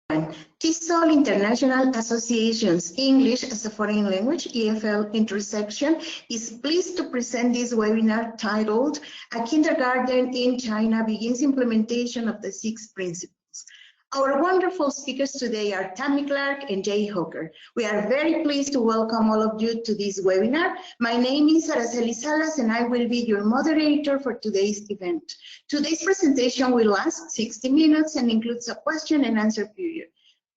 TESOL International Association's English as a Foreign Language EFL intersection is pleased to present this webinar titled A Kindergarten in China Begins Implementation of the Six Principles. Our wonderful speakers today are Tammy Clark and Jay Hooker. We are very pleased to welcome all of you to this webinar. My name is Araceli Salas and I will be your moderator for today's event. Today's presentation will last 60 minutes and includes a question and answer period.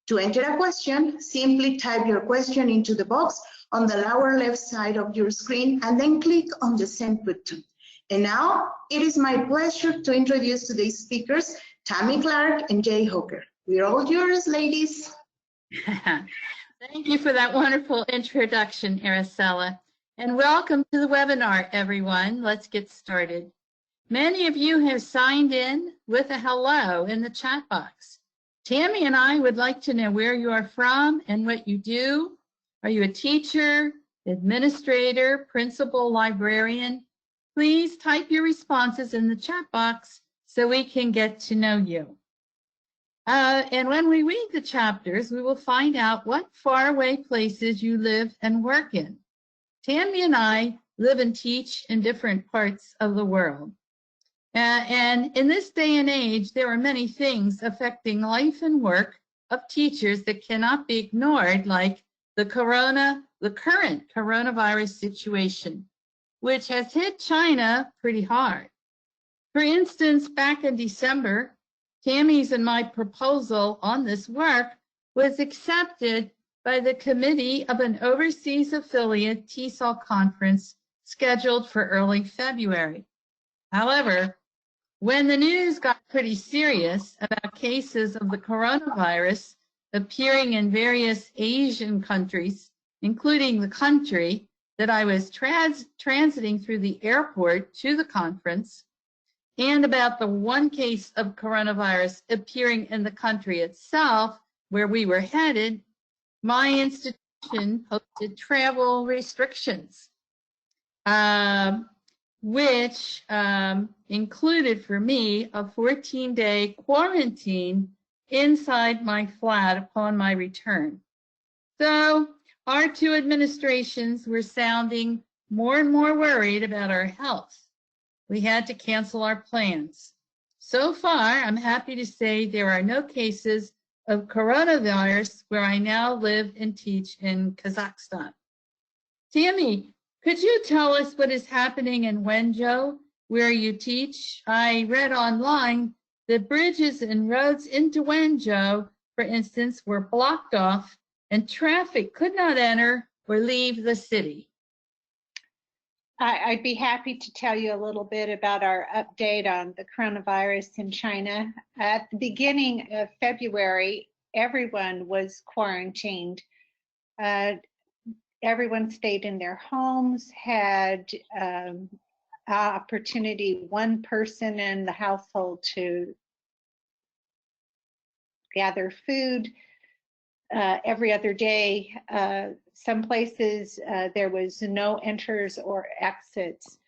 To enter a question, simply type your question into the box on the lower left side of your screen and then click on the send button. And now, it is my pleasure to introduce today's speakers, Tammy Clark and Jay Hooker. We're all yours, ladies. Thank you for that wonderful introduction, Araceli. And welcome to the webinar, everyone. Let's get started. Many of you have signed in with a hello in the chat box. Tammy and I would like to know where you are from and what you do. Are you a teacher, administrator, principal, librarian? Please type your responses in the chat box so we can get to know you. And when we read the chapters, we will find out what faraway places you live and work in. Tammy and I live and teach in different parts of the world. And in this day and age, there are many things affecting life and work of teachers that cannot be ignored, like the current coronavirus situation, which has hit China pretty hard. For instance, back in December, Tammy's and my proposal on this work was accepted by the committee of an overseas affiliate TESOL conference scheduled for early February. However, when the news got pretty serious about cases of the coronavirus appearing in various Asian countries, including the country that I was transiting through the airport to the conference, and about the one case of coronavirus appearing in the country itself where we were headed, my institution posted travel restrictions, which included for me a 14-day quarantine inside my flat upon my return. So our two administrations were sounding more and more worried about our health. We had to cancel our plans. So far, I'm happy to say there are no cases of coronavirus where I now live and teach in Kazakhstan. Tammy, could you tell us what is happening in Wenzhou, where you teach? I read online that bridges and roads into Wenzhou, for instance, were blocked off and traffic could not enter or leave the city. I'd be happy to tell you a little bit about our update on the coronavirus in China. At the beginning of February, everyone was quarantined. Everyone stayed in their homes, had opportunity, one person in the household to gather food every other day. Some places there was no enters or exits.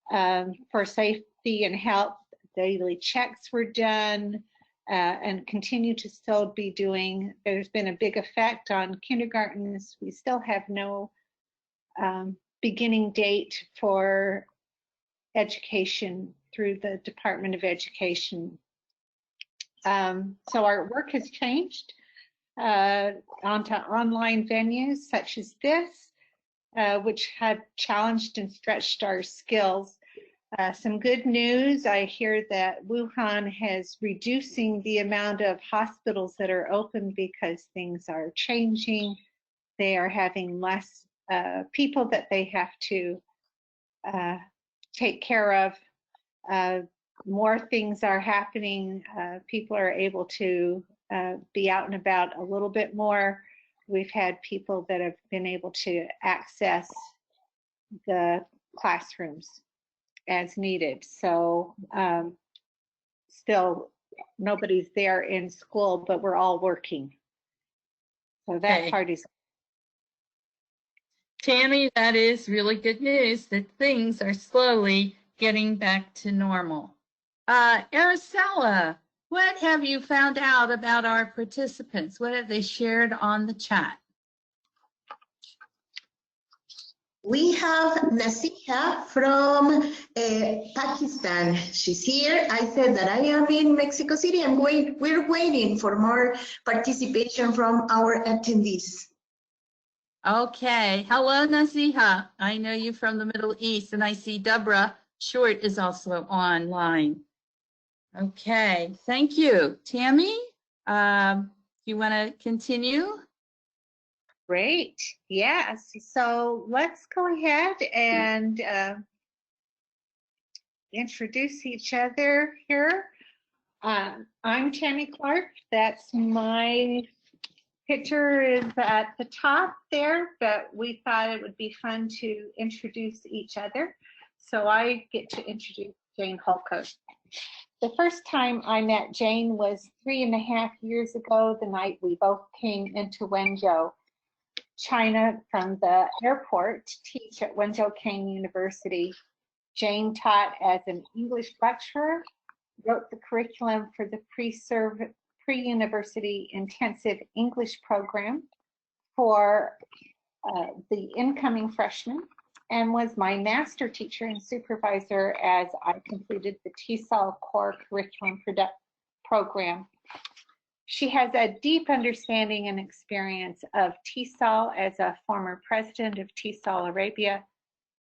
For safety and health, daily checks were done and continue to still be doing. There's been a big effect on kindergartens. We still have no beginning date for education through the Department of Education. So our work has changed onto online venues such as this, which have challenged and stretched our skills. Some good news, I hear that Wuhan has reducing the amount of hospitals that are open because things are changing. They are having less people that they have to take care of. More things are happening. People are able to be out and about a little bit more. We've had people that have been able to access the classrooms as needed. So still nobody's there in school, but we're all working. So that part is. Tammy, that is really good news that things are slowly getting back to normal. Araceli, What have you found out about our participants? What have they shared on the chat? We have Nasiha from Pakistan. She's here. I said that I am in Mexico City. We're waiting for more participation from our attendees. Okay. Hello, Nasiha. I know you from the Middle East, and I see Deborah Short is also online. Okay. Thank you. Tammy, you want to continue? Great. Yes. So let's go ahead and introduce each other here. I'm Tammy Clark. That's my picture is at the top there, but we thought it would be fun to introduce each other. So I get to introduce Jane Holcoat. The first time I met Jane was 3.5 years ago, the night we both came into Wenzhou, China from the airport to teach at Wenzhou Kane University. Jane taught as an English lecturer, wrote the curriculum for the pre-university intensive English program for the incoming freshmen, and was my master teacher and supervisor as I completed the TESOL core curriculum program. She has a deep understanding and experience of TESOL as a former president of TESOL Arabia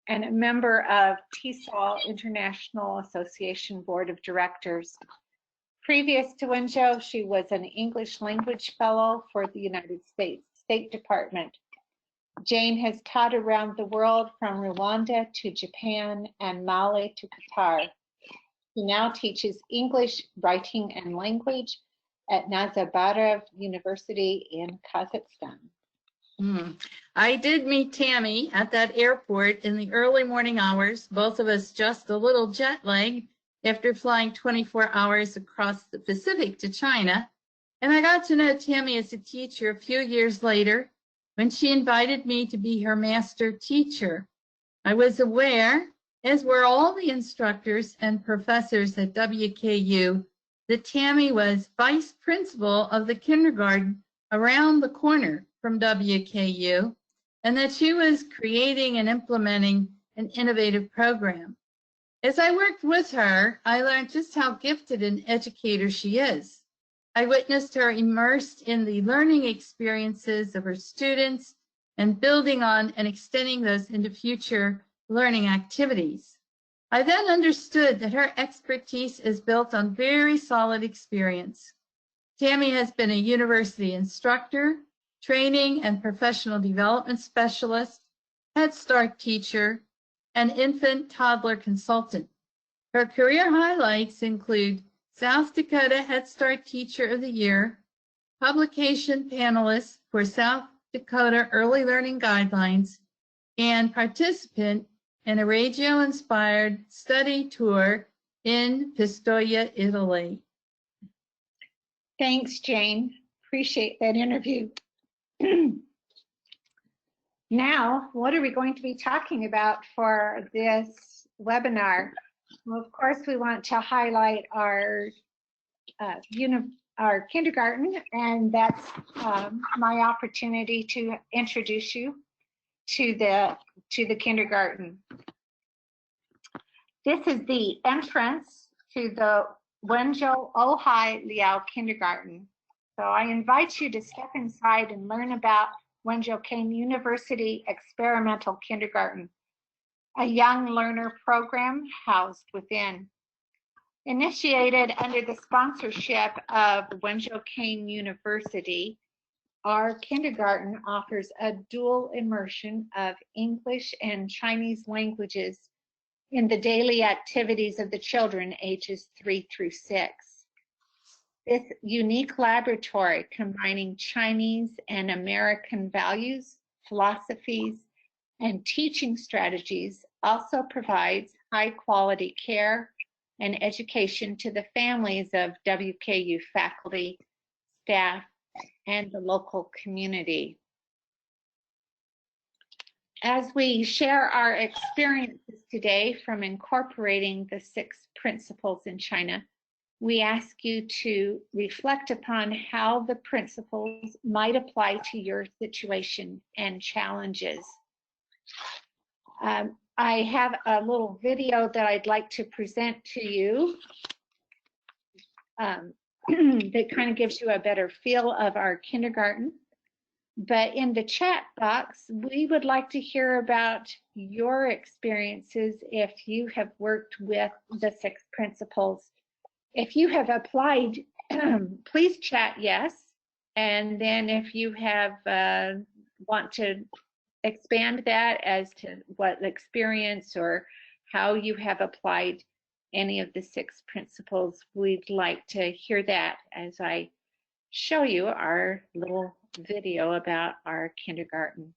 and a member of TESOL International Association Board of Directors. Previous to Wenzhou, she was an English language fellow for the United States State Department. Jane has taught around the world from Rwanda to Japan and Mali to Qatar. She now teaches English writing and language at Nazarbayev University in Kazakhstan. I did meet Tammy at that airport in the early morning hours, both of us just a little jet lagged after flying 24 hours across the Pacific to China. And I got to know Tammy as a teacher a few years later when she invited me to be her master teacher. I was aware, as were all the instructors and professors at WKU, that Tammy was vice principal of the kindergarten around the corner from WKU, and that she was creating and implementing an innovative program. As I worked with her, I learned just how gifted an educator she is. I witnessed her immersed in the learning experiences of her students and building on and extending those into future learning activities. I then understood that her expertise is built on very solid experience. Tammy has been a university instructor, training and professional development specialist, Head Start teacher, and infant toddler consultant. Her career highlights include South Dakota Head Start Teacher of the Year, publication panelist for South Dakota Early Learning Guidelines, and participant in a Reggio-inspired study tour in Pistoia, Italy. Thanks, Jane. Appreciate that interview. Now, what are we going to be talking about for this webinar? Well, of course, we want to highlight our kindergarten, and that's my opportunity to introduce you to the kindergarten. This is the entrance to the Wenzhou Ohai Liao Kindergarten. So I invite you to step inside and learn about Wenzhou Kane University Experimental Kindergarten, a young learner program housed within. Initiated under the sponsorship of Wenzhou Kane University, our kindergarten offers a dual immersion of English and Chinese languages in the daily activities of the children ages 3 through 6. This unique laboratory combining Chinese and American values, philosophies, and teaching strategies also provides high quality care and education to the families of WKU faculty, staff, and the local community. As we share our experiences today from incorporating the 6 principles in China, we ask you to reflect upon how the principles might apply to your situation and challenges. I have a little video that I'd like to present to you that kind of gives you a better feel of our kindergarten. But in the chat box, we would like to hear about your experiences if you have worked with the 6 principles. If you have applied, please chat yes. And then if you have want to expand that as to what experience or how you have applied any of the 6 principles, we'd like to hear that as I show you our little video about our kindergarten.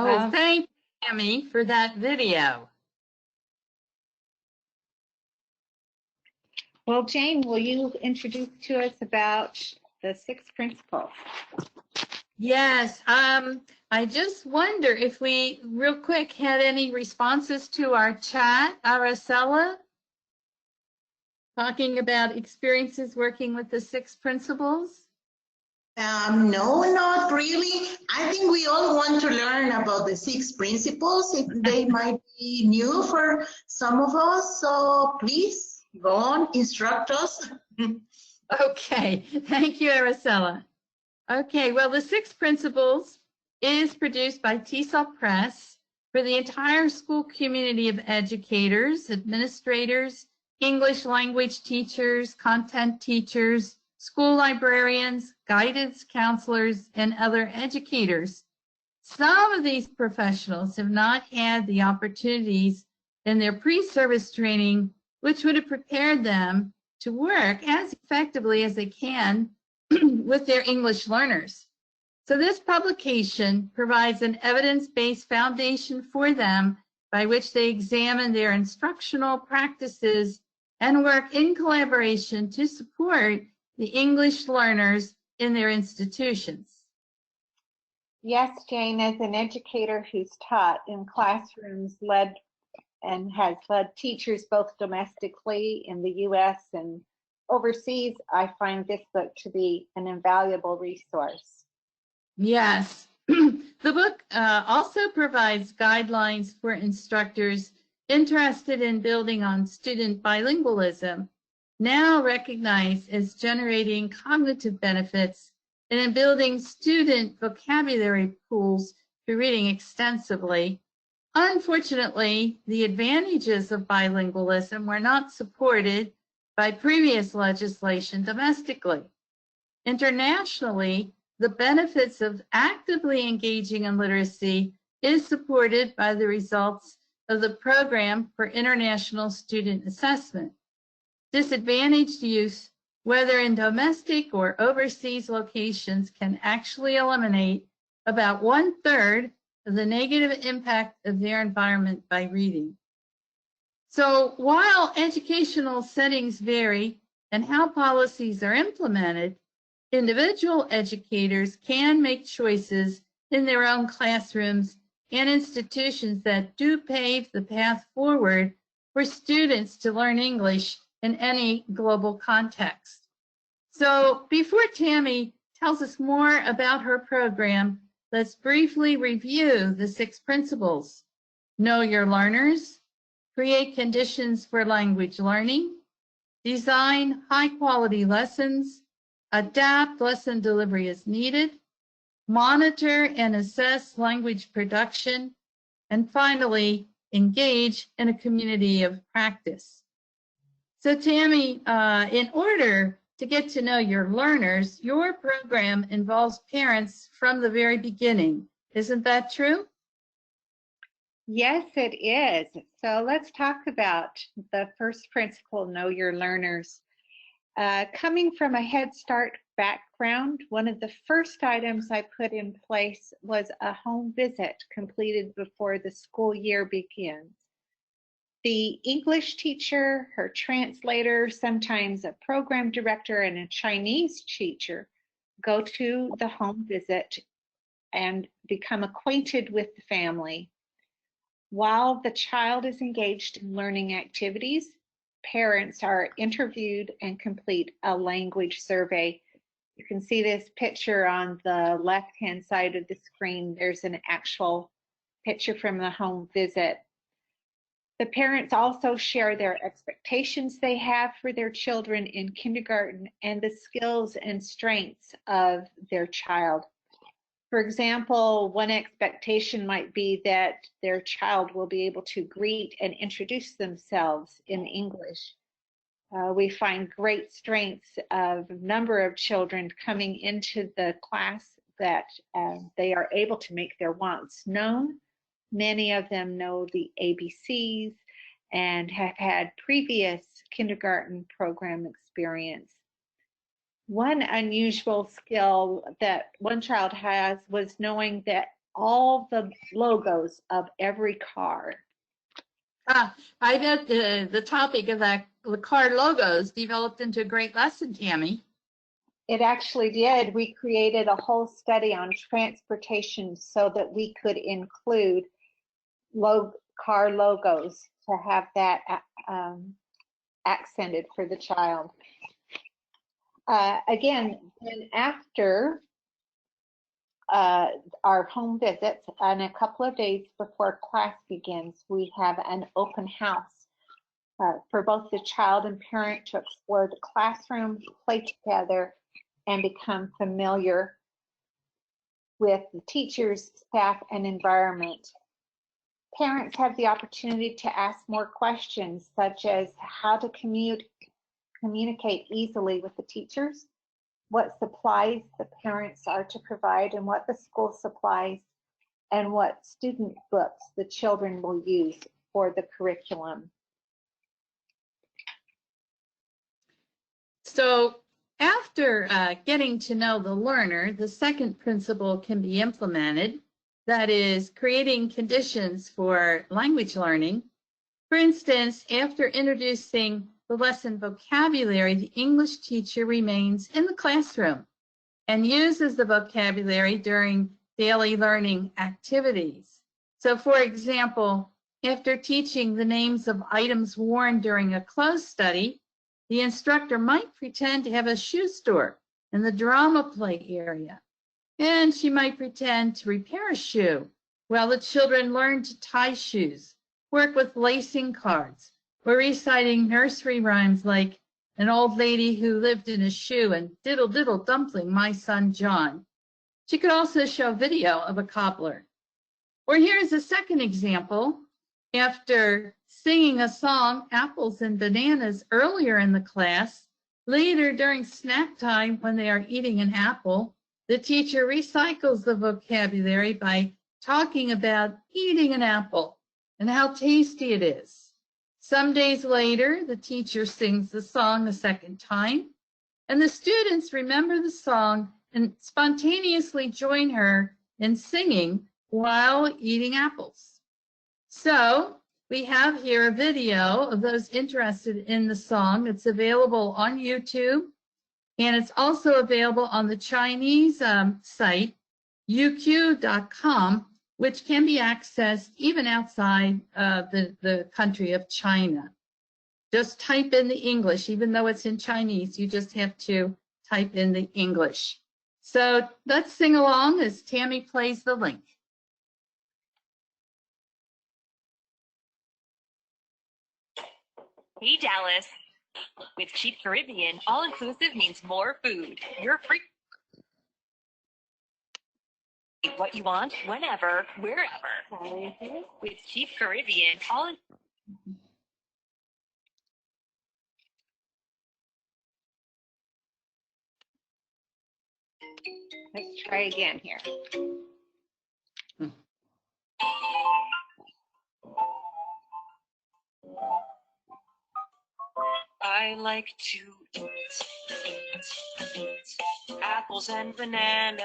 Oh, thank you, Tammy, for that video. Well, Jane, will you introduce to us about the 6 principles? Yes, I just wonder if we, real quick, had any responses to our chat, Araceli, talking about experiences working with the 6 principles. No, not really. I think we all want to learn about the 6 principles. They might be new for some of us, so please go on, instruct us. Okay, thank you, Araceli. Okay, well, the 6 principles is produced by TESOL Press for the entire school community of educators, administrators, English language teachers, content teachers, school librarians, guidance counselors, and other educators. Some of these professionals have not had the opportunities in their pre-service training, which would have prepared them to work as effectively as they can with their English learners. So this publication provides an evidence-based foundation for them by which they examine their instructional practices and work in collaboration to support the English learners in their institutions. Yes, Jane, as an educator who's taught in classrooms, has led teachers both domestically in the U.S. and overseas, I find this book to be an invaluable resource. Yes. The book also provides guidelines for instructors interested in building on student bilingualism, now recognized as generating cognitive benefits and in building student vocabulary pools through reading extensively. Unfortunately, the advantages of bilingualism were not supported by previous legislation domestically. Internationally, the benefits of actively engaging in literacy is supported by the results of the Program for International Student Assessment. Disadvantaged youth, whether in domestic or overseas locations, can actually eliminate about 1/3 of the negative impact of their environment by reading. So while educational settings vary and how policies are implemented, individual educators can make choices in their own classrooms and institutions that do pave the path forward for students to learn English in any global context. So before Tammy tells us more about her program, let's briefly review the 6 principles. Know your learners, create conditions for language learning, design high-quality lessons, adapt lesson delivery as needed, monitor and assess language production, and finally, engage in a community of practice. So Tammy, in order to get to know your learners, your program involves parents from the very beginning. Isn't that true? Yes, it is. So let's talk about the first principle, know your learners. Coming from a Head Start background, one of the first items I put in place was a home visit completed before the school year begins. The English teacher, her translator, sometimes a program director, and a Chinese teacher go to the home visit and become acquainted with the family. While the child is engaged in learning activities, parents are interviewed and complete a language survey. You can see this picture on the left-hand side of the screen. There's an actual picture from the home visit. The parents also share their expectations they have for their children in kindergarten and the skills and strengths of their child. For example, one expectation might be that their child will be able to greet and introduce themselves in English. We find great strengths of a number of children coming into the class that they are able to make their wants known. Many of them know the ABCs and have had previous kindergarten program experience. One unusual skill that one child has was knowing that all the logos of every car. I bet the topic of the car logos developed into a great lesson, Tammy. It actually did. We created a whole study on transportation so that we could include car logos to have that accented for the child. Again, then after our home visits and a couple of days before class begins, we have an open house for both the child and parent to explore the classroom, play together, and become familiar with the teachers, staff, and environment. Parents have the opportunity to ask more questions, such as how to communicate easily with the teachers, what supplies the parents are to provide, and what the school supplies, and what student books the children will use for the curriculum. So after getting to know the learner, the second principle can be implemented. That is, creating conditions for language learning. For instance, after introducing the lesson vocabulary, the English teacher remains in the classroom and uses the vocabulary during daily learning activities. So for example, after teaching the names of items worn during a clothes study, the instructor might pretend to have a shoe store in the drama play area. And she might pretend to repair a shoe while the children learn to tie shoes, work with lacing cards, or reciting nursery rhymes like an old lady who lived in a shoe and diddle diddle dumpling, my son John. She could also show video of a cobbler. Or here's a second example. After singing a song, Apples and Bananas, earlier in the class, later during snack time when they are eating an apple, the teacher recycles the vocabulary by talking about eating an apple and how tasty it is. Some days later, the teacher sings the song a second time, and the students remember the song and spontaneously join her in singing while eating apples. So we have here a video of those interested in the song. It's available on YouTube, and it's also available on the Chinese site, uq.com, which can be accessed even outside the country of China. Just type in the English, even though it's in Chinese, you just have to type in the English. So let's sing along as Tammy plays the link. Hey Dallas, with Cheap Caribbean, all-inclusive means more food. You're free. What you want, whenever, wherever. With Cheap Caribbean, all. Let's try again here. I like to eat apples and bananas.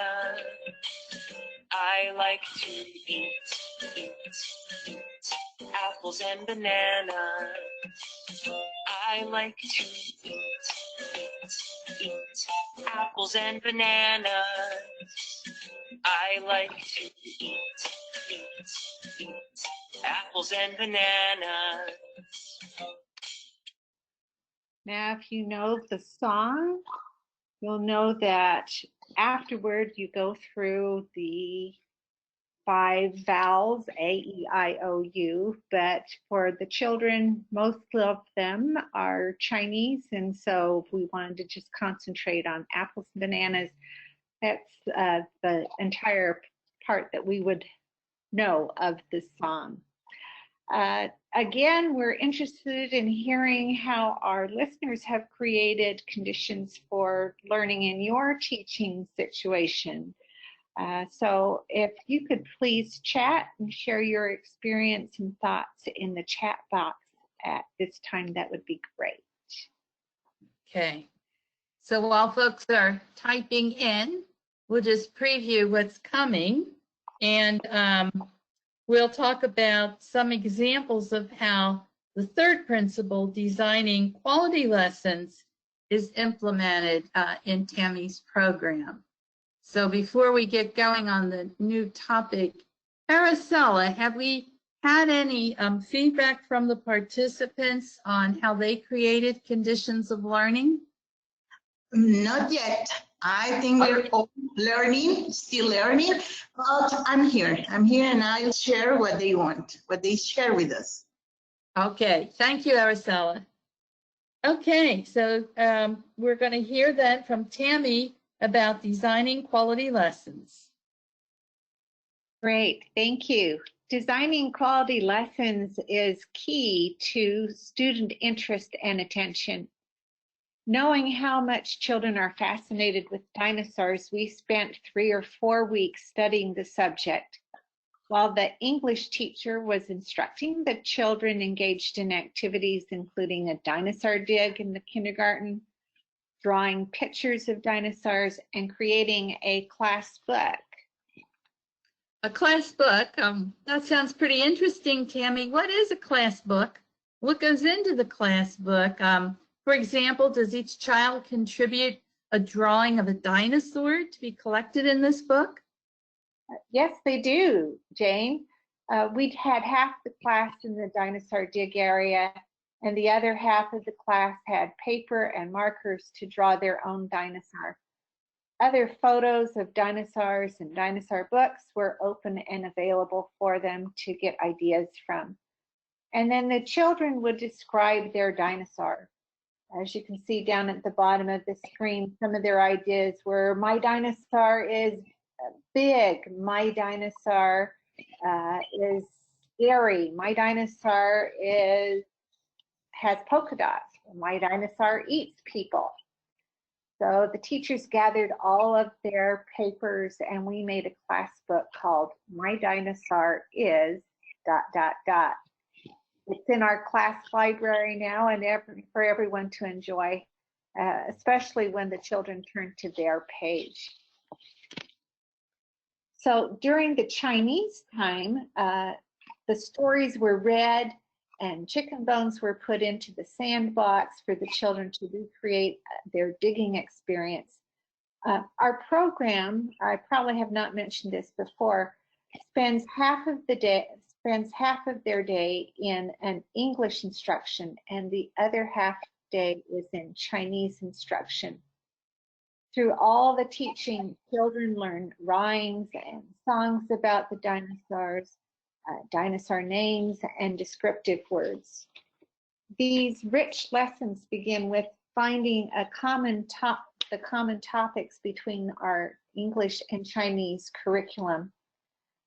I like to eat apples and bananas. I like to eat apples and bananas. I like to eat apples and bananas. Now, if you know the song, you'll know that afterward you go through the 5 vowels, A, E, I, O, U, but for the children, most of them are Chinese, and so we wanted to just concentrate on apples and bananas. That's the entire part that we would know of the song. Again, we're interested in hearing how our listeners have created conditions for learning in your teaching situation. So if you could please chat and share your experience and thoughts in the chat box at this time, that would be great. Okay. So while folks are typing in, we'll just preview what's coming, and we'll talk about some examples of how the third principle, designing quality lessons, is implemented in Tammy's program. So before we get going on the new topic, Araceli, have we had any feedback from the participants on how they created conditions of learning? Not yet. I think we're all learning, still learning, but I'm here and I'll share what they want, what they share with us. Okay, thank you, Araceli. Okay, so we're going to hear then from Tammy about designing quality lessons. Great, thank you. Designing quality lessons is key to student interest and attention. Knowing how much children are fascinated with dinosaurs, we spent 3 or 4 weeks studying the subject. While the English teacher was instructing, the children engaged in activities including a dinosaur dig in the kindergarten, drawing pictures of dinosaurs, and creating a class book. A class book, that sounds pretty interesting, Tammy. What is a class book? what goes into the class book? For example, does each child contribute a drawing of a dinosaur to be collected in this book? Yes, they do, Jane. We had half the class in the dinosaur dig area, and the other half of the class had paper and markers to draw their own dinosaur. Other photos of dinosaurs and dinosaur books were open and available for them to get ideas from. And then the children would describe their dinosaur. As you can see down at the bottom of the screen, some of their ideas were, my dinosaur is big, my dinosaur is scary, my dinosaur has polka dots, my dinosaur eats people. So the teachers gathered all of their papers and we made a class book called My Dinosaur Is ... It's in our class library now and for everyone to enjoy, especially when the children turn to their page. So during the Chinese time, the stories were read and chicken bones were put into the sandbox for the children to recreate their digging experience. Our program, I probably have not mentioned this before, spends half of their day in an English instruction and the other half day is in Chinese instruction. Through all the teaching, children learn rhymes and songs about the dinosaurs, dinosaur names, and descriptive words. These rich lessons begin with finding the common topics between our English and Chinese curriculum.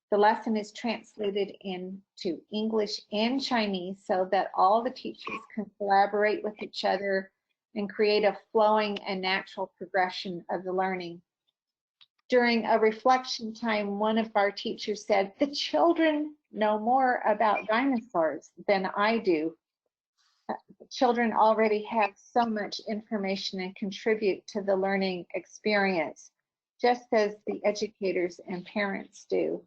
The lesson is translated into English and Chinese so that all the teachers can collaborate with each other and create a flowing and natural progression of the learning. During a reflection time, one of our teachers said, the children know more about dinosaurs than I do. Children already have so much information and contribute to the learning experience, just as the educators and parents do.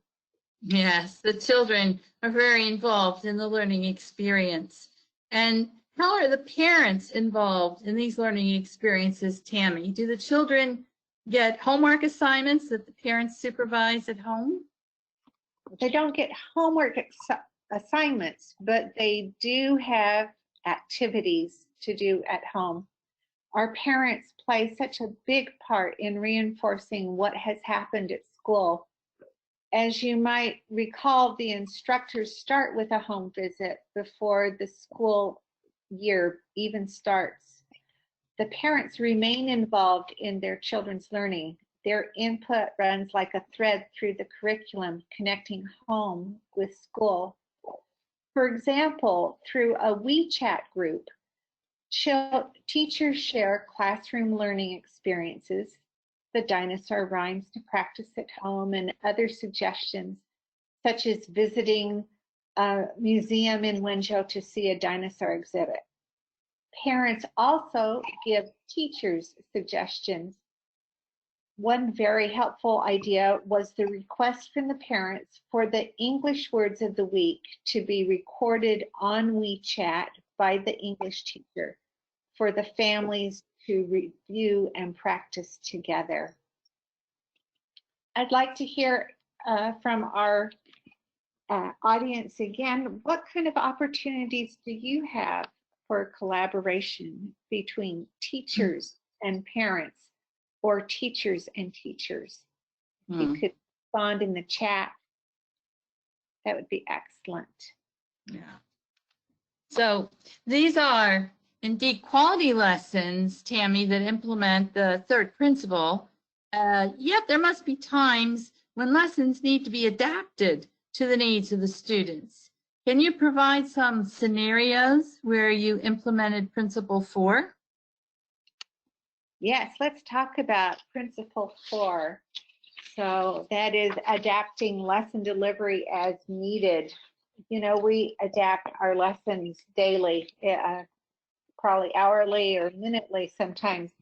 Yes, the children are very involved in the learning experience. And how are the parents involved in these learning experiences, Tammy? Do the children get homework assignments that the parents supervise at home? They don't get homework assignments, but they do have activities to do at home. Our parents play such a big part in reinforcing what has happened at school. As you might recall, the instructors start with a home visit before the school year even starts. The parents remain involved in their children's learning. Their input runs like a thread through the curriculum, connecting home with school. For example, through a WeChat group, teachers share classroom learning experiences, the dinosaur rhymes to practice at home, and other suggestions, such as visiting a museum in Wenzhou to see a dinosaur exhibit. Parents also give teachers suggestions. One very helpful idea was the request from the parents for the English words of the week to be recorded on WeChat by the English teacher for the families to review and practice together. I'd like to hear from our audience again. What kind of opportunities do you have for collaboration between teachers and parents, or teachers and teachers? If you could respond in the chat, that would be excellent. Yeah. So these are indeed quality lessons, Tammy, that implement the third principle. Yet there must be times when lessons need to be adapted to the needs of the students. Can you provide some scenarios where you implemented Principle 4? Yes, let's talk about Principle 4. So that is adapting lesson delivery as needed. You know, we adapt our lessons daily, probably hourly or minutely sometimes.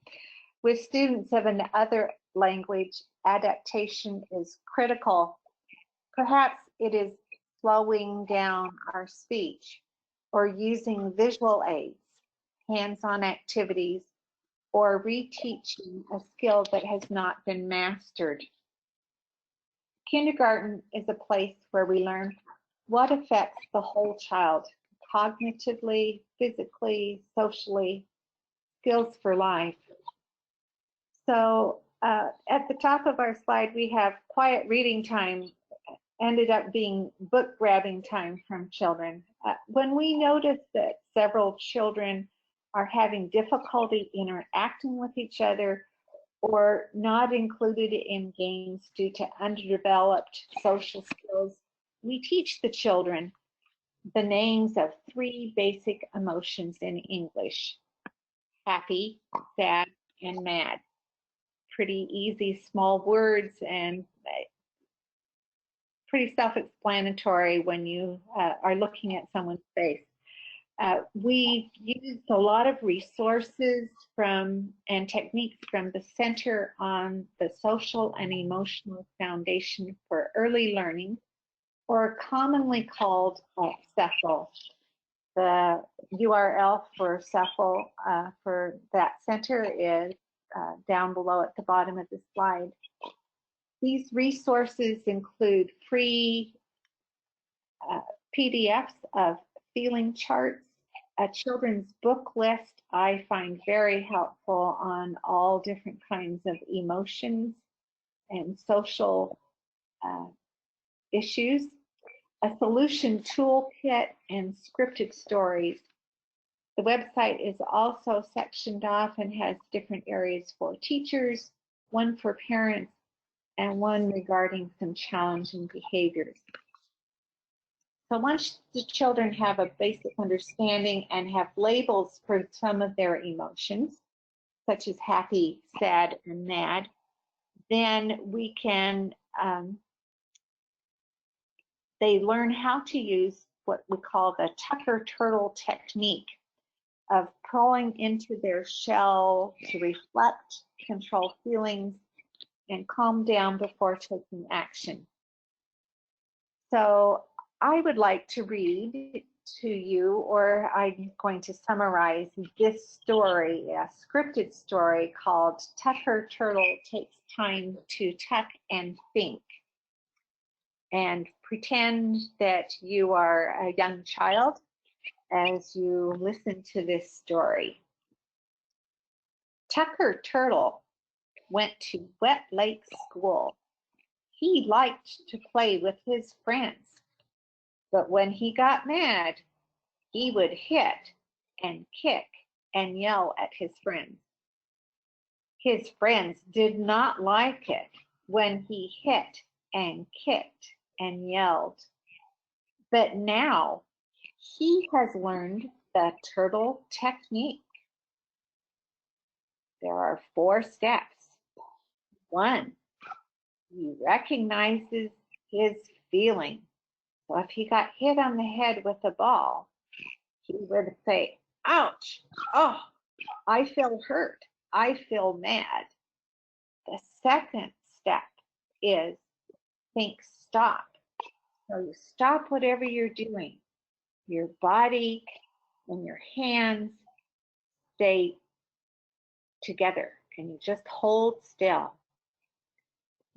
With students of another language, adaptation is critical. Perhaps it is slowing down our speech. or using visual aids, hands-on activities, or reteaching a skill that has not been mastered. Kindergarten is a place where we learn what affects the whole child, cognitively, physically, socially, skills for life. So at the top of our slide, we have quiet reading time, ended up being book grabbing time from children. When we notice that several children are having difficulty interacting with each other or not included in games due to underdeveloped social skills, we teach the children the names of 3 basic emotions in English: happy, sad, and mad. Pretty easy, small words, and pretty self-explanatory when you are looking at someone's face. We used a lot of resources and techniques from the Center on the Social and Emotional Foundation for Early Learning, or commonly called CEFL. The URL for CEFL for that center is down below at the bottom of the slide. These resources include free PDFs of feeling charts, a children's book list I find very helpful on all different kinds of emotions and social issues, a solution toolkit, and scripted stories. The website is also sectioned off and has different areas for teachers, one for parents, and one regarding some challenging behaviors. So once the children have a basic understanding and have labels for some of their emotions, such as happy, sad, and mad, then we can, they learn how to use what we call the Tucker turtle technique of pulling into their shell to reflect, control feelings, and calm down before taking action. So I would like to read to you, or I'm going to summarize this story, a scripted story called Tucker Turtle Takes Time to Tuck and Think. And pretend that you are a young child as you listen to this story. Tucker Turtle went to Wet Lake School. He liked to play with his friends, but when he got mad, he would hit and kick and yell at his friends. His friends did not like it when he hit and kicked and yelled. But now he has learned the turtle technique. There are 4 steps. 1, he recognizes his feeling. So if he got hit on the head with a ball, he would say, ouch, oh, I feel hurt, I feel mad. The second step is think stop. So you stop whatever you're doing. Your body and your hands stay together and you just hold still.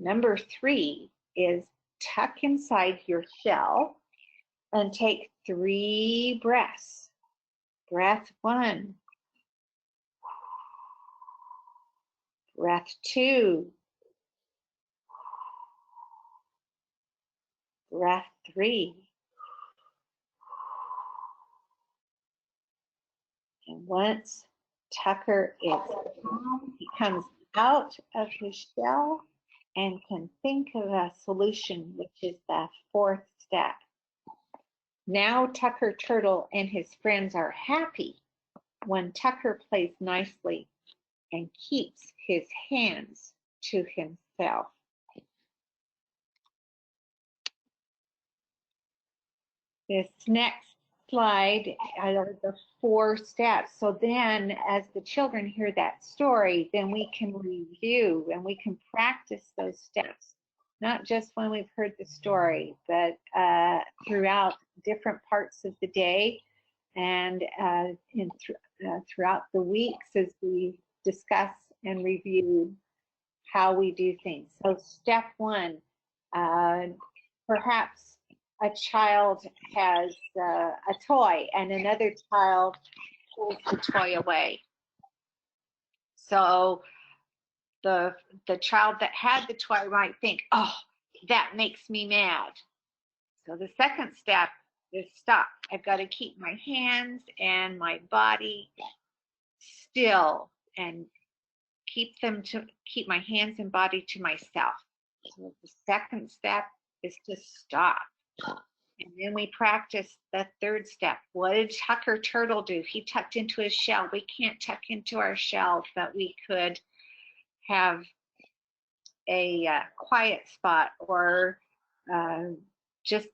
Number 3 is tuck inside your shell and take 3 breaths. Breath 1. Breath 2. Breath 3. And once Tucker is calm, he comes out of his shell and can think of a solution, which is the 4th step. Now Tucker Turtle and his friends are happy when Tucker plays nicely and keeps his hands to himself. This next slide are the 4 steps. So then as the children hear that story, then we can review and we can practice those steps, not just when we've heard the story, but throughout different parts of the day. and throughout the weeks as we discuss and review how we do things. So step one, perhaps a child has a toy and another child pulls the toy away. So the child that had the toy might think, oh, that makes me mad. So the second step is stop. I've got to keep my hands and my body still and keep my hands and body to myself. So the second step is to stop. And then we practice the third step. What did Tucker Turtle do? He tucked into his shell. We can't tuck into our shell, but we could have a quiet spot or just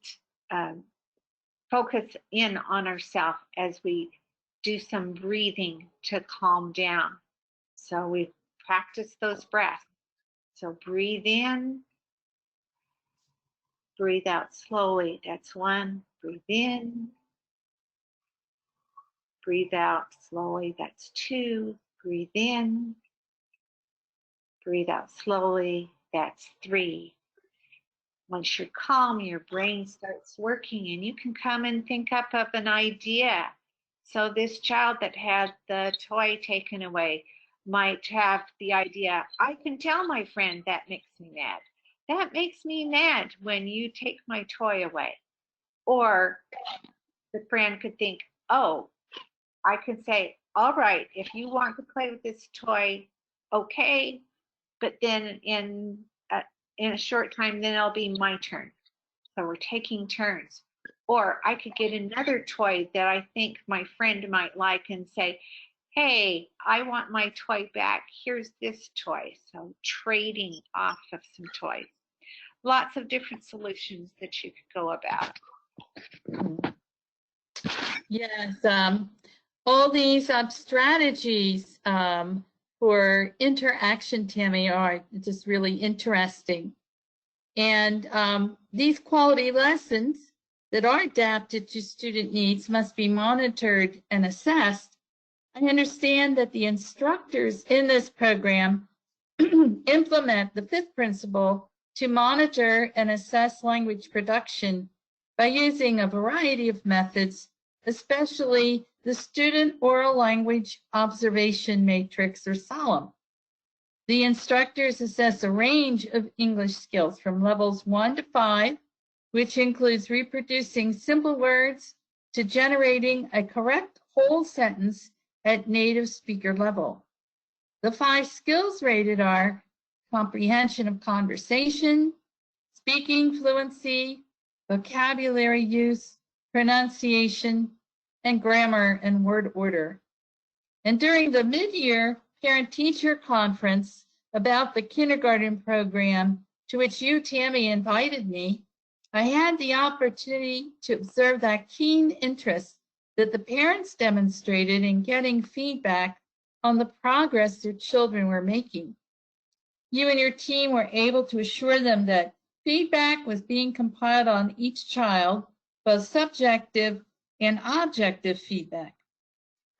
focus in on ourselves as we do some breathing to calm down. So we practice those breaths. So breathe in, breathe out slowly. That's one. Breathe in, breathe out slowly. That's two. Breathe in, breathe out slowly. That's three. Once you're calm, your brain starts working and you can come and think up of an idea. So this child that had the toy taken away might have the idea, I can tell my friend that makes me mad. That makes me mad when you take my toy away. Or the friend could think, oh, I can say, all right, if you want to play with this toy, okay, but then in a short time, then it'll be my turn. So we're taking turns. Or I could get another toy that I think my friend might like and say, hey, I want my toy back. Here's this toy. So trading off of some toys. Lots of different solutions that you could go about. Yes, all these strategies for interaction, Tammy, are just really interesting. And these quality lessons that are adapted to student needs must be monitored and assessed. I understand that the instructors in this program implement the fifth principle to monitor and assess language production by using a variety of methods, especially the Student Oral Language Observation Matrix, or SOLM. The instructors assess a range of English skills from levels 1 to 5, which includes reproducing simple words to generating a correct whole sentence at native speaker level. The 5 skills rated are comprehension of conversation, speaking fluency, vocabulary use, pronunciation, and grammar and word order. And during the mid-year parent-teacher conference about the kindergarten program to which you, Tammy, invited me, I had the opportunity to observe that keen interest that the parents demonstrated in getting feedback on the progress their children were making. You and your team were able to assure them that feedback was being compiled on each child, both subjective and objective feedback.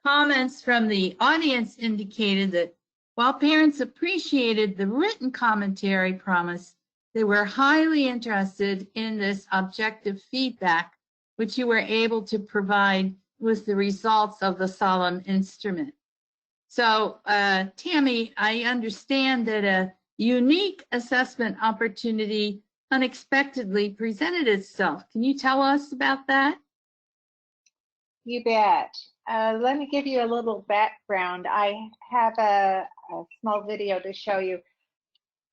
Comments from the audience indicated that while parents appreciated the written commentary promise, they were highly interested in this objective feedback, which you were able to provide with the results of the SOLM instrument. So, Tammy, I understand that a unique assessment opportunity unexpectedly presented itself. Can you tell us about that? You bet. Let me give you a little background. I have a small video to show you.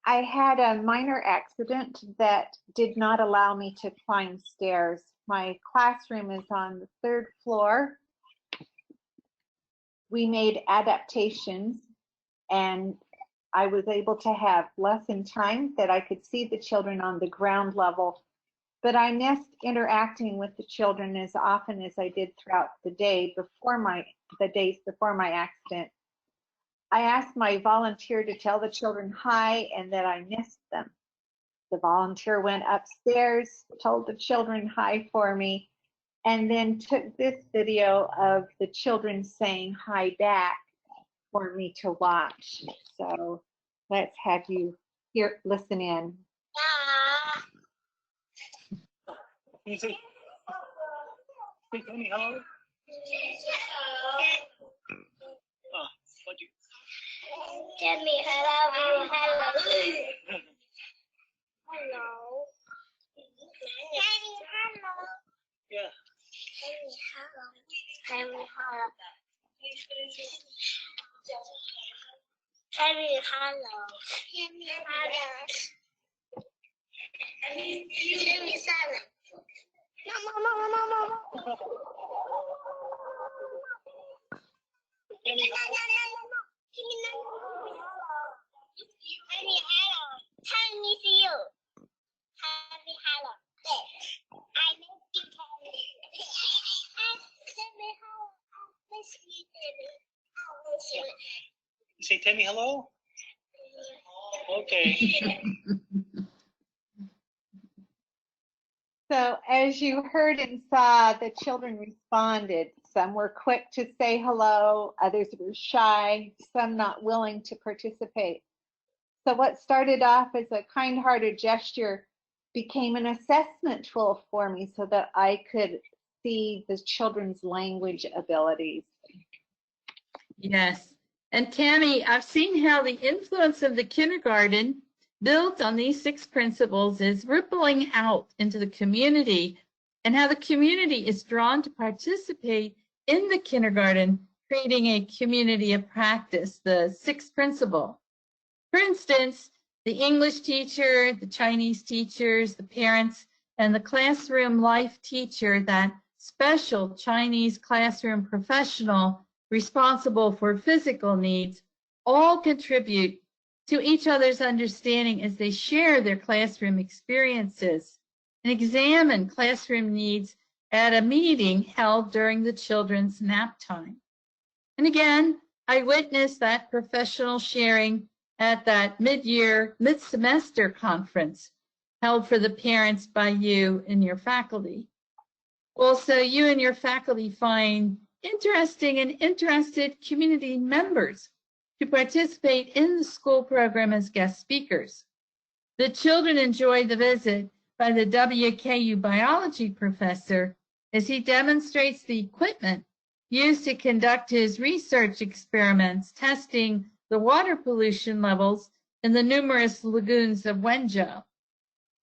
I had a minor accident that did not allow me to climb stairs. My classroom is on the 3rd floor. We made adaptations and I was able to have lesson time that I could see the children on the ground level, but I missed interacting with the children as often as I did throughout the day the days before my accident. I asked my volunteer to tell the children hi and that I missed them. The volunteer went upstairs, told the children hi for me, and then took this video of the children saying hi back for me to watch. So let's have you listen in. Say Tammy, hello. What you? Tammy, hello. Hello. Hello. Tammy, hello. Yeah. Tammy, hello. Tammy, hello. Tammy, hello. Tammy, hello. Tammy, silent. No. Tammy, Tammy, hello. Tammy, see you. Tammy, hello. I miss you, Tammy. Tammy, hello. I miss you, Tammy. I miss you. say Tammy, hello. Okay. So as you heard and saw, the children responded. Some were quick to say hello, others were shy, some not willing to participate. So what started off as a kind-hearted gesture became an assessment tool for me so that I could see the children's language abilities. Yes. And Tammy, I've seen how the influence of the kindergarten built on these 6 principles is rippling out into the community, and how the community is drawn to participate in the kindergarten, creating a community of practice, the 6th principle. For instance, the English teacher, the Chinese teachers, the parents, and the classroom life teacher, that special Chinese classroom professional responsible for physical needs, all contribute to each other's understanding as they share their classroom experiences and examine classroom needs at a meeting held during the children's nap time. And again, I witnessed that professional sharing at that mid-semester conference held for the parents by you and your faculty. Also, you and your faculty find interesting and interested community members to participate in the school program as guest speakers. The children enjoyed the visit by the WKU biology professor as he demonstrates the equipment used to conduct his research experiments, testing the water pollution levels in the numerous lagoons of Wenzhou.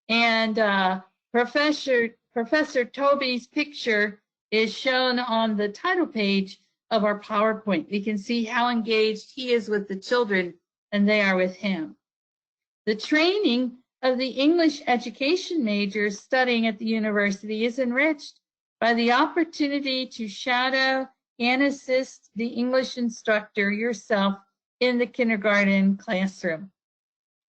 And Professor Toby's picture is shown on the title page of our PowerPoint. We can see how engaged he is with the children and they are with him. The training of the English education majors studying at the university is enriched by the opportunity to shadow and assist the English instructor yourself in the kindergarten classroom.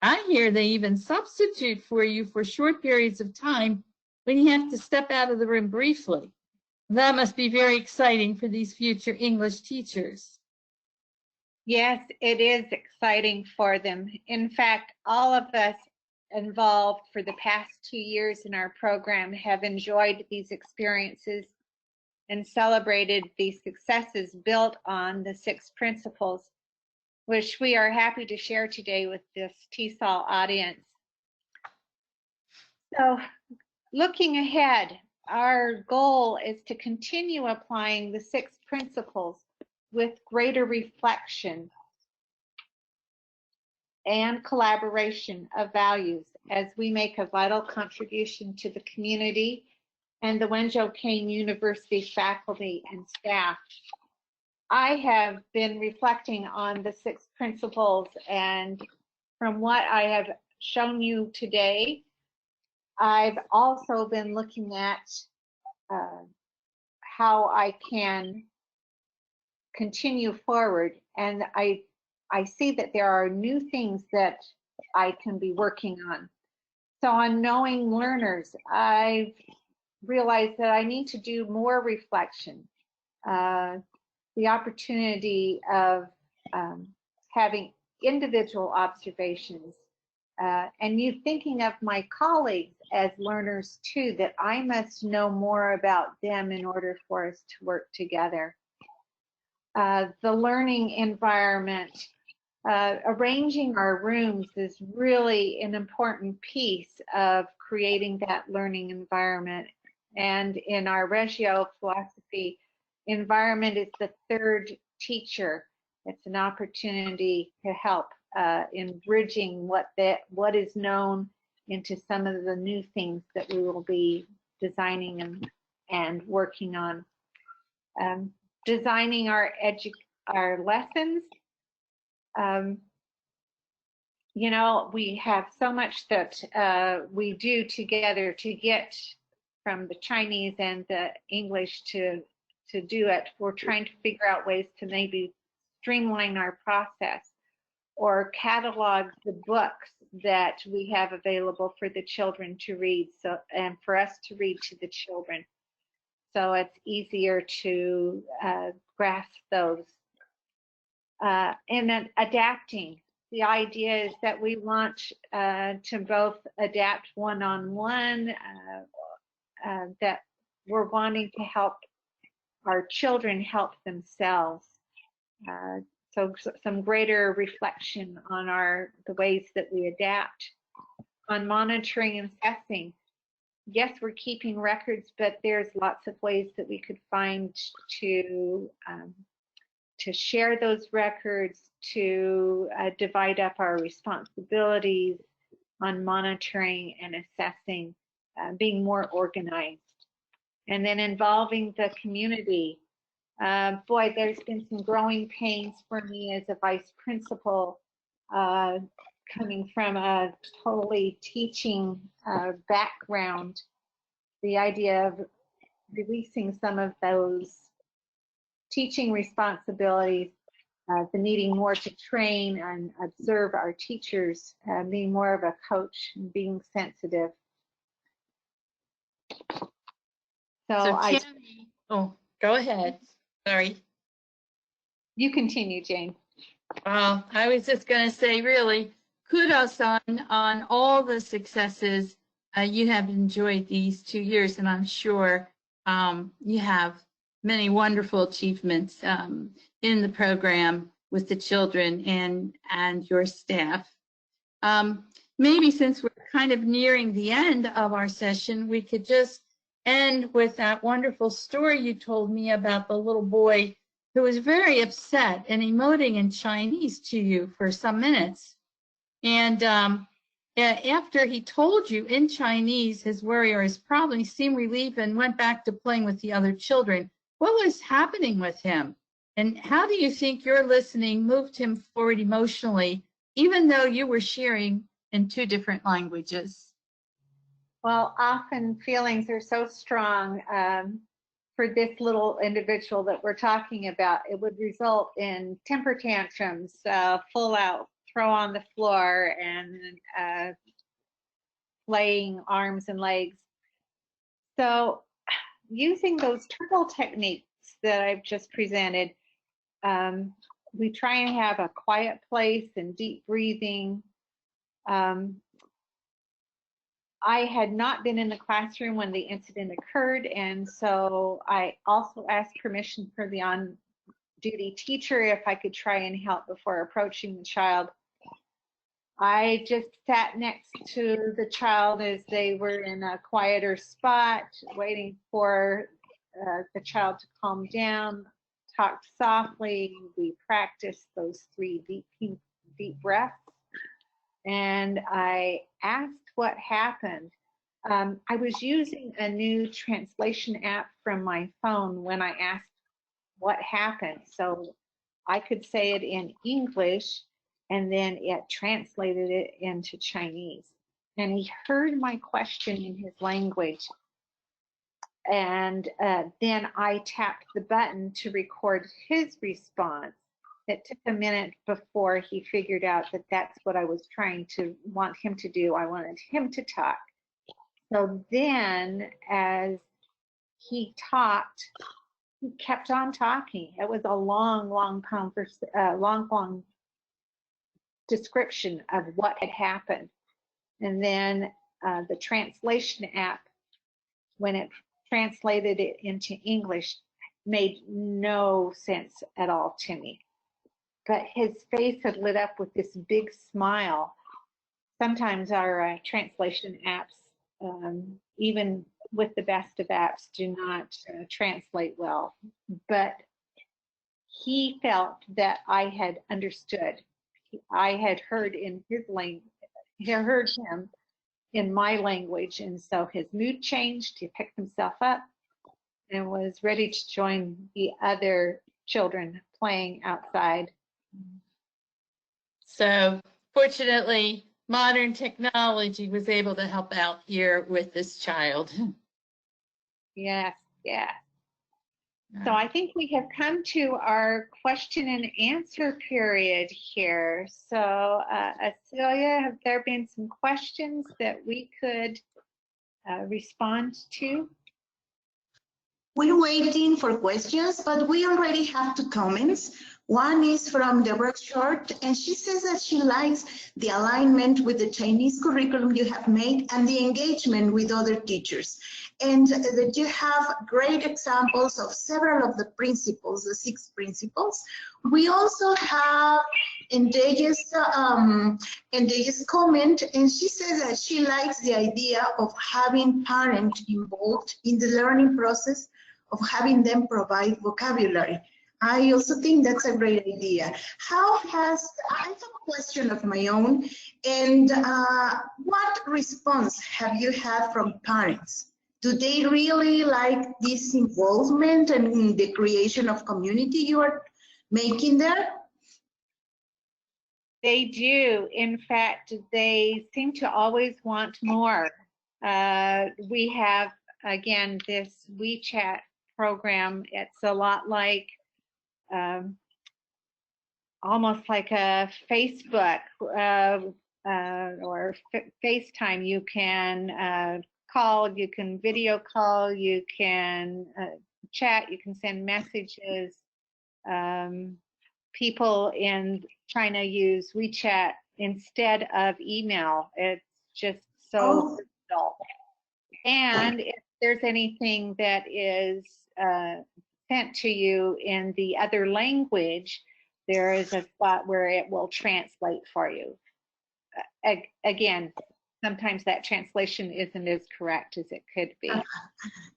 I hear they even substitute for you for short periods of time when you have to step out of the room briefly. That must be very exciting for these future English teachers. Yes, it is exciting for them. In fact, all of us involved for the past 2 years in our program have enjoyed these experiences and celebrated these successes built on the 6 principles, which we are happy to share today with this TESOL audience. So, looking ahead, our goal is to continue applying the 6 principles with greater reflection and collaboration of values as we make a vital contribution to the community and the Wenzhou Kane University faculty and staff. I have been reflecting on the 6 principles, and from what I have shown you today, I've also been looking at how I can continue forward, and I see that there are new things that I can be working on. So on knowing learners, I've realized that I need to do more reflection. The opportunity of having individual observations And you thinking of my colleagues as learners too, that I must know more about them in order for us to work together. The learning environment, arranging our rooms is really an important piece of creating that learning environment. And in our Reggio philosophy, environment is the third teacher. It's an opportunity to help in bridging what is known into some of the new things that we will be designing and working on. Designing our lessons. You know, we have so much that we do together to get from the Chinese and the English to do it. We're trying to figure out ways to maybe streamline our process or catalog the books that we have available for the children to read, so and for us to read to the children, so it's easier to grasp those. And then adapting. The idea is that we want to both adapt one-on-one, that we're wanting to help our children help themselves. So some greater reflection on the ways that we adapt. On monitoring and assessing. Yes, we're keeping records, but there's lots of ways that we could find to share those records, to divide up our responsibilities on monitoring and assessing, being more organized. And then involving the community. Boy, there's been some growing pains for me as a vice principal, coming from a totally teaching background. The idea of releasing some of those teaching responsibilities, the needing more to train and observe our teachers, being more of a coach and being sensitive. So Tammy, oh, go ahead. Sorry. You continue, Jane. Well, I was just going to say, really, kudos on all the successes you have enjoyed these 2 years, and I'm sure you have many wonderful achievements in the program with the children and your staff. Maybe since we're kind of nearing the end of our session, we could just end with that wonderful story you told me about the little boy who was very upset and emoting in Chinese to you for some minutes. And after he told you in Chinese his worry or his problem, he seemed relieved and went back to playing with the other children. What was happening with him? And how do you think your listening moved him forward emotionally, even though you were sharing in 2 different languages? Well, often feelings are so strong. For this little individual that we're talking about, it would result in temper tantrums, full out, throw on the floor, and laying arms and legs. So using those turtle techniques that I've just presented, we try and have a quiet place and deep breathing. I had not been in the classroom when the incident occurred, and so I also asked permission for the on-duty teacher if I could try and help before approaching the child. I just sat next to the child as they were in a quieter spot, waiting for the child to calm down, talked softly. We practiced those 3 deep breaths, and I asked what happened. I was using a new translation app from my phone when I asked what happened. So I could say it in English, and then it translated it into Chinese. And he heard my question in his language. And then I tapped the button to record his response. It took a minute before he figured out that that's what I was trying to want him to do. I wanted him to talk. So then as he talked, he kept on talking. It was a long description of what had happened. And then the translation app, when it translated it into English, made no sense at all to me. But his face had lit up with this big smile. Sometimes our translation apps, even with the best of apps, do not translate well. But he felt that I had understood. I had heard in his language, heard him in my language, and so his mood changed. He picked himself up and was ready to join the other children playing outside. So fortunately, modern technology was able to help out here with this child. Yes, yeah. So I think we have come to our question and answer period here. So Celia, have there been some questions that we could respond to? We're waiting for questions, but we already have 2 comments. One is from Deborah Short, and she says that she likes the alignment with the Chinese curriculum you have made and the engagement with other teachers, and that you have great examples of several of the principles, the 6 principles. We also have Endeye's comment, and she says that she likes the idea of having parents involved in the learning process, of having them provide vocabulary. I also think that's a great idea. I have a question of my own, and what response have you had from parents? Do they really like this involvement and the creation of community you are making there? They do. In fact, they seem to always want more. We have, again, this WeChat program. It's a lot like, almost like a Facebook or FaceTime. You can call, you can video call, you can chat, you can send messages. People in China use WeChat instead of email. It's just so digital. And if there's anything that is sent to you in the other language, there is a spot where it will translate for you. Again, sometimes that translation isn't as correct as it could be.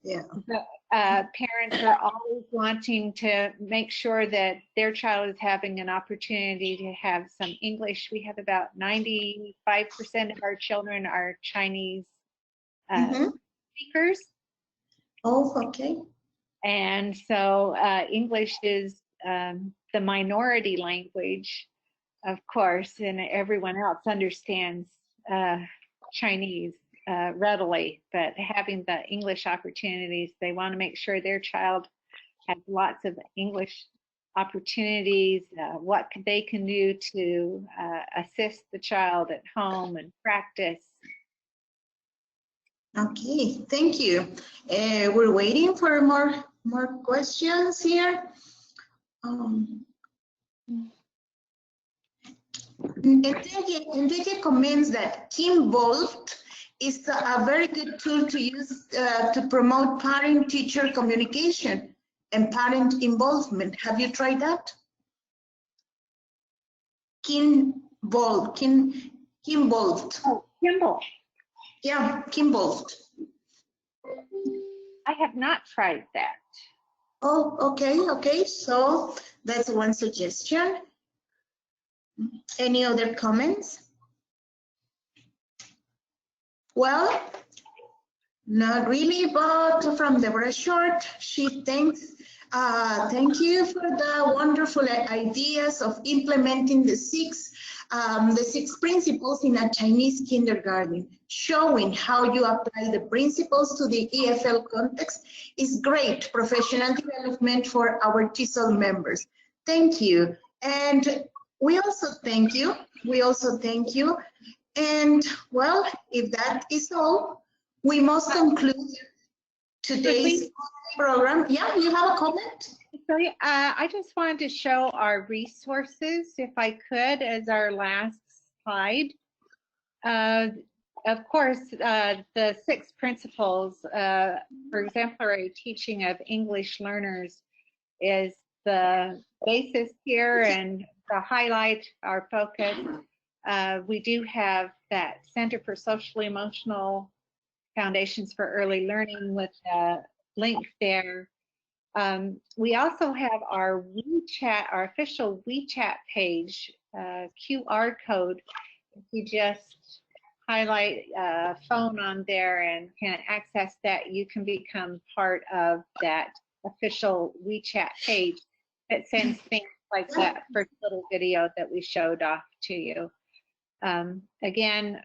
Yeah. Parents are always wanting to make sure that their child is having an opportunity to have some English. We have about 95% of our children are Chinese speakers. Oh, okay. And so English is the minority language, of course, and everyone else understands Chinese readily, but having the English opportunities, they want to make sure their child has lots of English opportunities, what they can do to assist the child at home and practice. Okay, thank you. We're waiting for more questions here. Enrique comments that Kinvolved is a very good tool to use to promote parent-teacher communication and parent involvement. Have you tried that? Kinvolved. Oh, Kimball. Yeah, Kinvolved. I have not tried that. Oh, okay. So that's one suggestion. Any other comments? Well, not really, but from Deborah Short, she thanks, thank you for the wonderful ideas of implementing the six principles in a Chinese kindergarten. Showing how you apply the principles to the EFL context is great professional development for our TESOL members. Thank you. And we also thank you. And well, if that is all, we must conclude today's program. Yeah, you have a comment? Sorry, I just wanted to show our resources, if I could, as our last slide. of course, the 6 principles for exemplary teaching of English learners is the basis here and to highlight our focus. We do have that Center for Social Emotional Foundations for Early Learning with a link there. We also have our WeChat, our official WeChat page, QR code. If you just highlight a phone on there and can access that, you can become part of that official WeChat page that sends things like that first little video that we showed off to you. Again,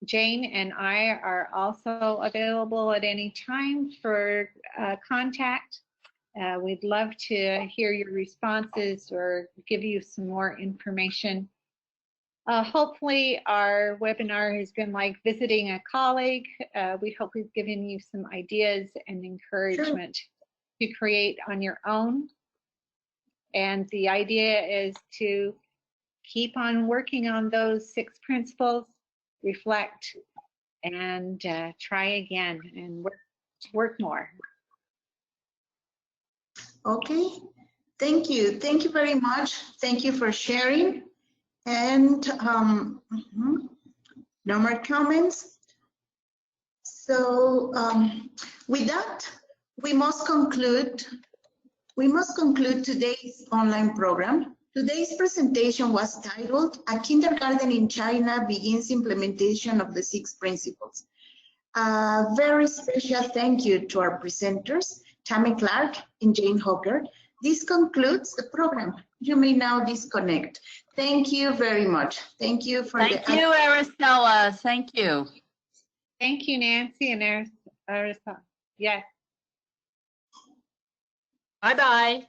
Jane and I are also available at any time for contact. We'd love to hear your responses or give you some more information. Hopefully our webinar has been like visiting a colleague. We hope we've given you some ideas and encouragement to create on your own. And the idea is to keep on working on those 6 principles, reflect, and try again and work more. Okay, thank you. Thank you very much. Thank you for sharing. And no more comments. So with that, we must conclude today's online program. Today's presentation was titled, A Kindergarten in China Begins Implementation of the 6 Principles. A very special thank you to our presenters, Tammy Clark and Jane Hooker. This concludes the program. You may now disconnect. Thank you very much. Thank you for Thank you, Araceli. Thank you. Thank you, Nancy and Araceli. Yes. Bye-bye.